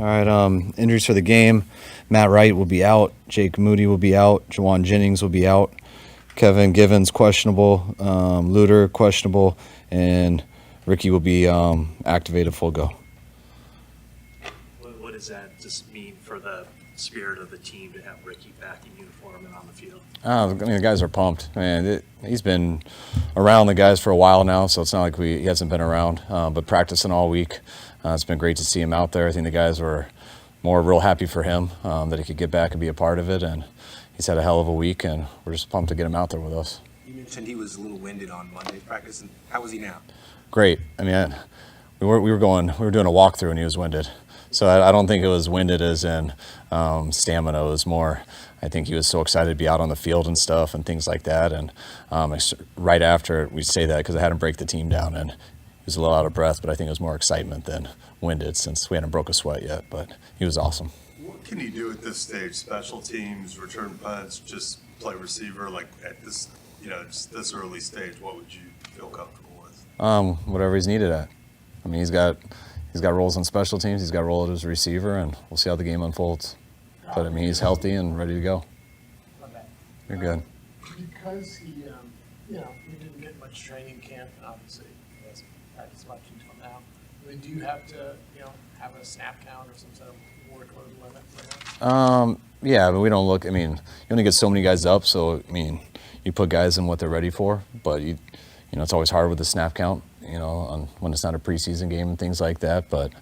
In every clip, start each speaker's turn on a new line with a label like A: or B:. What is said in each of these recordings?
A: All right, injuries for the game. Matt Wright will be out. Jake Moody will be out. Juwan Jennings will be out. Kevin Givens questionable. Luter questionable. And Ricky will be activated full go.
B: What does that just mean for the spirit of the team to have Ricky back in uniform and on the field?
A: I mean, the guys are pumped. He's been around the guys for a while now, so it's not like he hasn't been around. But practicing all week, it's been great to see him out there. I think the guys were real happy for him that he could get back and be a part of it. And he's had a hell of a week, and we're just pumped to get him out there with us.
C: You mentioned he was a little winded on Monday's practice. And how was he now?
A: Great. I mean, we were doing a walkthrough, and he was winded. So I don't think it was winded as in stamina. It was more, I think he was so excited to be out on the field and stuff and things like that. And right after, we say that because I had him break the team down, and he was a little out of breath, but I think it was more excitement than winded since we hadn't broke a sweat yet. But he was awesome.
D: What can you do at this stage? Special teams, return punts, just play receiver? Like at this, just this early stage, what would you feel comfortable with?
A: Whatever he's needed at. I mean, he's got roles on special teams. He's got roles as a receiver, and we'll see how the game unfolds. But I mean, he's healthy and ready to go. You're good.
E: Because he didn't get much training camp, and obviously he hasn't practiced much until now. I mean, do you have to, have a snap count or some sort of workload limit for him?
A: Yeah, but we don't look. I mean, you only get so many guys up, so I mean, you put guys in what they're ready for. But it's always hard with the snap count. When it's not a preseason game and things like that. But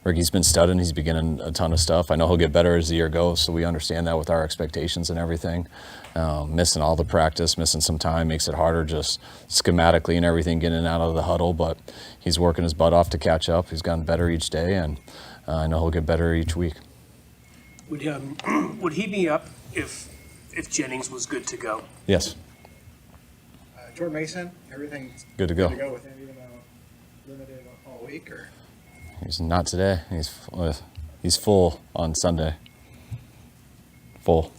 A: Ricky's been studying. He's beginning a ton of stuff. I know he'll get better as the year goes, so we understand that with our expectations and everything. Missing all the practice, missing some time makes it harder just schematically and everything, getting out of the huddle. But he's working his butt off to catch up. He's gotten better each day, and I know he'll get better each week.
F: Would he be up if Jennings was good to go?
A: Yes.
G: Jordan Mason, everything's
A: good to go
G: with him, even though limited all week, or?
A: He's not today. He's full on Sunday. Full.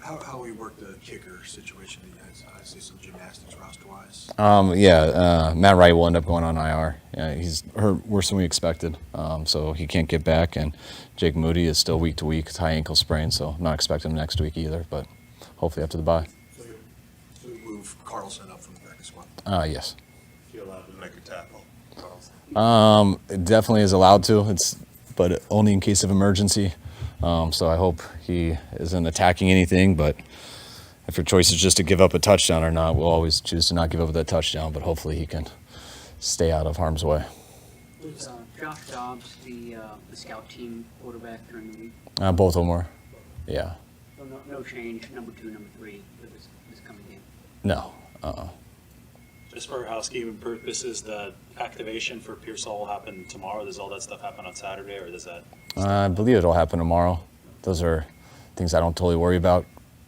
C: How we work the kicker situation? I see some gymnastics roster-wise.
A: Matt Wright will end up going on IR. Yeah, he's hurt worse than we expected, so he can't get back. And Jake Moody is still week to week. It's high ankle sprain, so I'm not expecting him next week either. But hopefully after the bye.
C: So we move Carlson up from the practice squad.
A: Yes.
D: You're allowed to make a tackle, Carlson.
A: It definitely is allowed to. But only in case of emergency. So I hope he isn't attacking anything. But if your choice is just to give up a touchdown or not, we'll always choose to not give up that touchdown. But hopefully he can stay out of harm's way.
H: Was Josh Dobbs the scout team quarterback during the week?
A: Both of them were. Yeah.
H: So no change, number 2, number 3 for this coming game?
A: No.
B: Just for housekeeping purposes, the activation for Pearsall will happen tomorrow. Does all that stuff happen on Saturday, or does that?
A: I believe it'll happen tomorrow. Those are things I don't totally worry about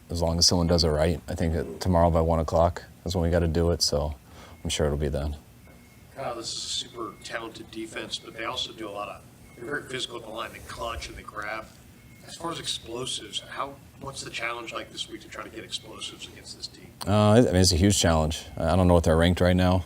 A: as long as someone does it right. I think tomorrow by 1 o'clock is when we got to do it, so I'm sure it'll be then.
I: Kyle, this is a super talented defense, but they also do they're very physical at the line. They clutch and they grab. As far as explosives, what's the challenge like this week to try to get explosives against this team?
A: It's a huge challenge. I don't know what they're ranked right now,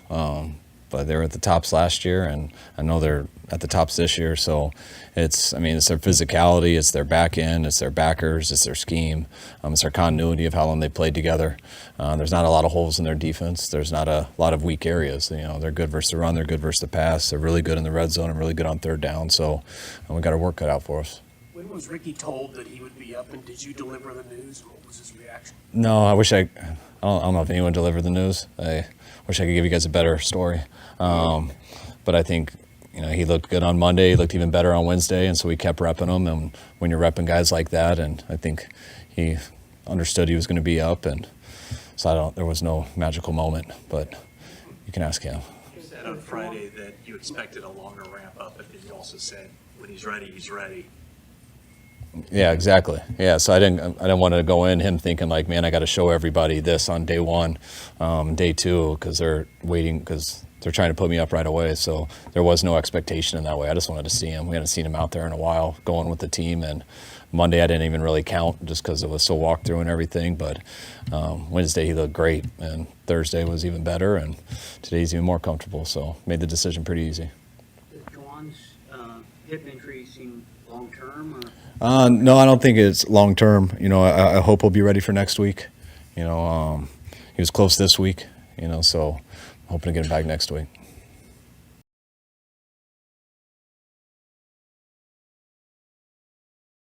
A: but they were at the tops last year, and I know they're at the tops this year. So it's their physicality, it's their back end, it's their backers, it's their scheme, it's their continuity of how long they played together. There's not a lot of holes in their defense. There's not a lot of weak areas. They're good versus the run, they're good versus the pass. They're really good in the red zone and really good on third down. So we got our work cut out for us.
F: When was Ricky told that he would be up, and did you deliver the news? What was his reaction?
A: No, I don't know if anyone delivered the news. I wish I could give you guys a better story. But I think, he looked good on Monday. He looked even better on Wednesday, and so we kept repping him. And when you're repping guys like that, and I think he understood he was going to be up, and so there was no magical moment. But you can ask him.
B: You said on Friday that you expected a longer ramp up, but then you also said when he's ready, he's ready.
A: Yeah, exactly. Yeah, so I didn't want to go in him thinking like, man, I got to show everybody this on day 1, day 2, because they're waiting, because they're trying to put me up right away. So there was no expectation in that way. I just wanted to see him. We hadn't seen him out there in a while going with the team, and Monday I didn't even really count just because it was so walked through and everything. But Wednesday he looked great, and Thursday was even better, and today's even more comfortable. So made the decision pretty easy.
H: Did Juwan John's hip injury seem long-term, or?
A: No, I don't think it's long term. You know, I hope he'll be ready for next week. You know, he was close this week. You know, so I'm hoping to get him back next week.